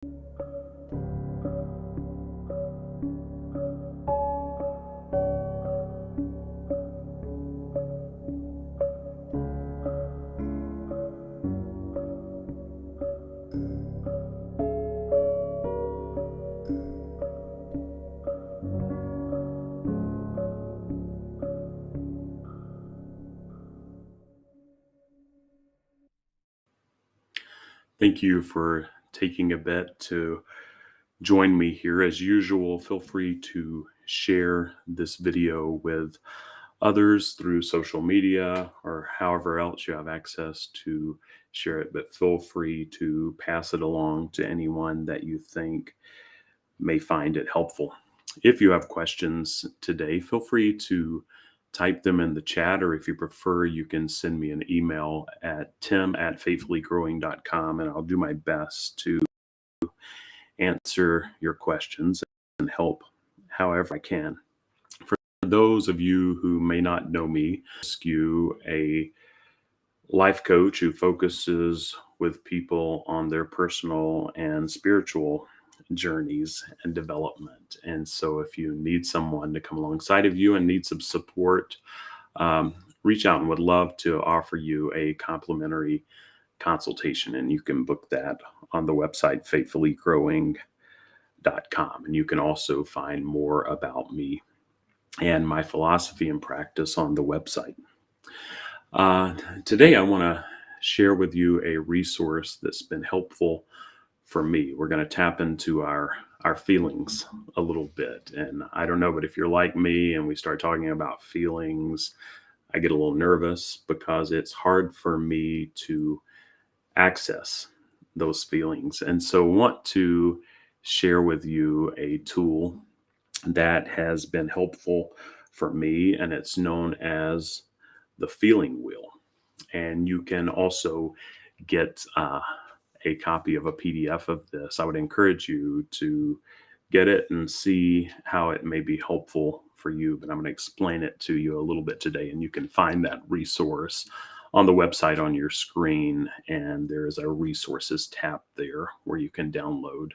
Thank you for taking a bit to join me here. As usual, feel free to share this video with others through social media or however else you have access to share it. But feel free to pass it along to anyone that you think may find it helpful. If you have questions today, feel free to type them in the chat, or if you prefer, you can send me an email at tim@faithfullygrowing.com, and I'll do my best to answer your questions and help however I can. For those of you who may not know me, you a life coach who focuses with people on their personal and spiritual journeys and development. And so if you need someone to come alongside of you and need some support, um, reach out, and would love to offer you a complimentary consultation. And you can book that on the website faithfullygrowing.com. And you can also find more about me and my philosophy and practice on the website. Today, I want to share with you a resource that's been helpful for me. We're going to tap into our feelings a little bit. And I don't know, but if you're like me and we start talking about feelings, I get a little nervous because it's hard for me to access those feelings. And so I want to share with you a tool that has been helpful for me, and it's known as the feeling wheel. And you can also get a copy of a PDF of this. I would encourage you to get it and see how it may be helpful for you. But I'm going to explain it to you a little bit today. And you can find that resource on the website on your screen. And there is a resources tab there where you can download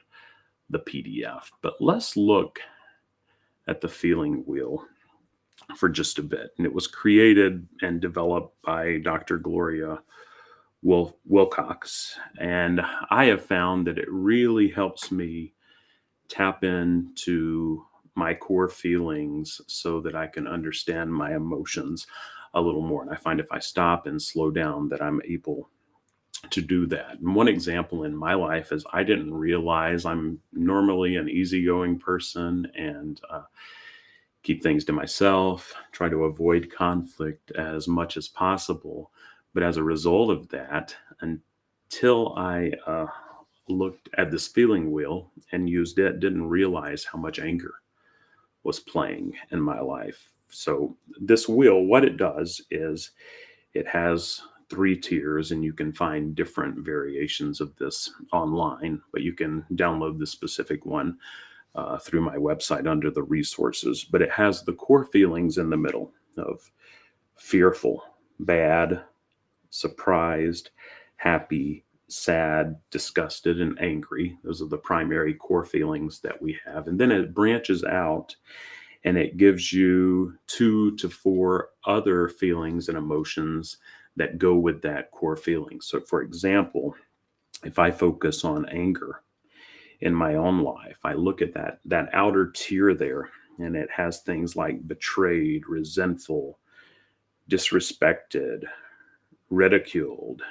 the PDF. But let's look at the feeling wheel for just a bit. And it was created and developed by Dr. Gloria Wilcox. And I have found that it really helps me tap into my core feelings so that I can understand my emotions a little more. And I find if I stop and slow down, that I'm able to do that. And one example in my life is I didn't realize I'm normally an easygoing person and keep things to myself, try to avoid conflict as much as possible. But as a result of that, until I looked at this feeling wheel and used it, didn't realize how much anger was playing in my life. So this wheel, what it does is it has 3 tiers, and you can find different variations of this online, but you can download the specific one through my website under the resources. But it has the core feelings in the middle of fearful, bad, surprised, happy, sad, disgusted, and angry. Those are the primary core feelings that we have. And then it branches out and it gives you 2 to 4 other feelings and emotions that go with that core feeling. So, for example, if I focus on anger in my own life, I look at that outer tier there, and it has things like betrayed, resentful, disrespected, ridiculed,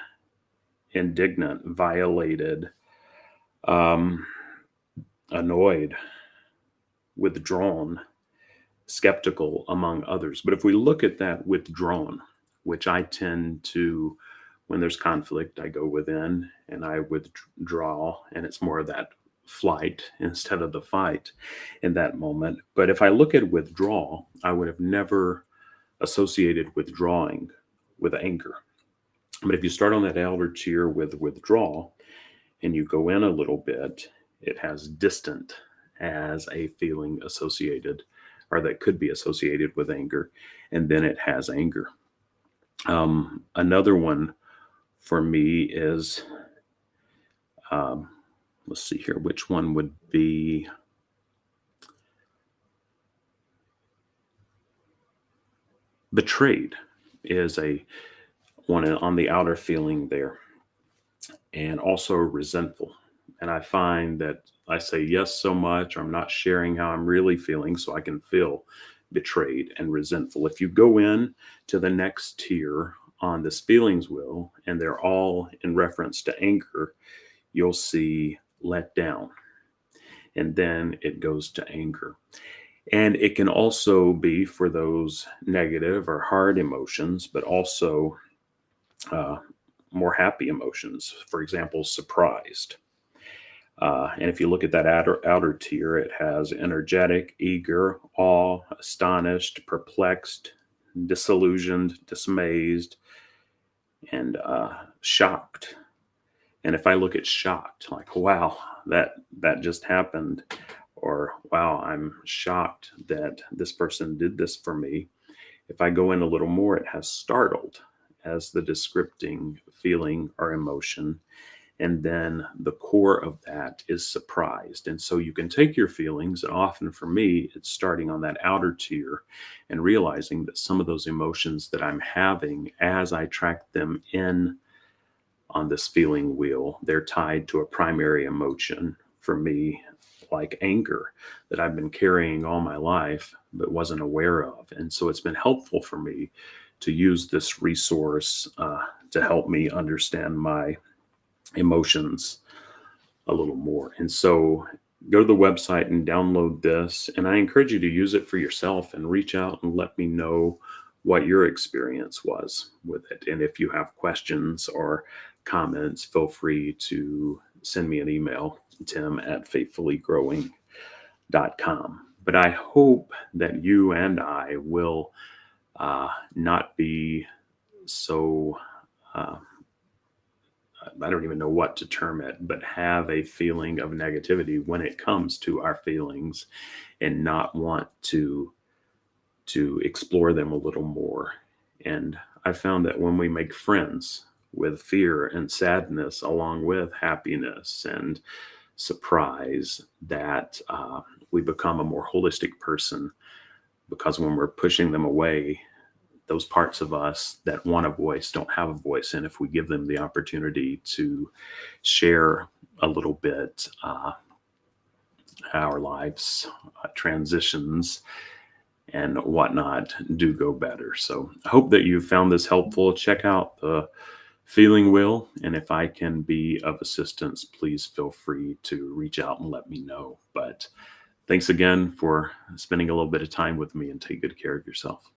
indignant, violated, um, annoyed, withdrawn, skeptical, among others. But if we look at that withdrawn, which I tend to, when there's conflict, I go within and I withdraw, and it's more of that flight instead of the fight in that moment. But if I look at withdrawal, I would have never associated withdrawing with anger. But if you start on that outer tier with withdrawal and you go in a little bit, it has distant as a feeling associated, or that could be associated with anger. And then it has anger. Another one for me is let's see here, which one would be betrayed is a one on the outer feeling there, and also resentful. And I find that I say yes so much, or I'm not sharing how I'm really feeling, so I can feel betrayed and resentful. If you go in to the next tier on this feelings wheel, and they're all in reference to anger, you'll see let down, and then it goes to anger. And it can also be for those negative or hard emotions, but also uh, more happy emotions. For example, surprised. And if you look at that outer tier, it has energetic, eager, awe, astonished, perplexed, disillusioned, dismayed, and shocked. And if I look at shocked, like, wow, that just happened, or wow, I'm shocked that this person did this for me. If I go in a little more, it has startled as the descripting feeling or emotion. And then the core of that is surprised. And so you can take your feelings, and often for me, it's starting on that outer tier and realizing that some of those emotions that I'm having as I track them in on this feeling wheel, they're tied to a primary emotion for me, like anger, that I've been carrying all my life but wasn't aware of. And so it's been helpful for me to use this resource to help me understand my emotions a little more. And so go to the website and download this. And I encourage you to use it for yourself and reach out and let me know what your experience was with it. And if you have questions or comments, feel free to send me an email, tim@faithfullygrowing.com. But I hope that you and I will not be so uh, I don't even know what to term it, but have a feeling of negativity when it comes to our feelings, and not want to explore them a little more. And I found that when we make friends with fear and sadness, along with happiness and surprise, that we become a more holistic person. Because when we're pushing them away, those parts of us that want a voice don't have a voice. And if we give them the opportunity to share a little bit, our lives, transitions, and whatnot do go better. So I hope that you found this helpful. Check out the feeling wheel. And if I can be of assistance, please feel free to reach out and let me know. But thanks again for spending a little bit of time with me, and take good care of yourself.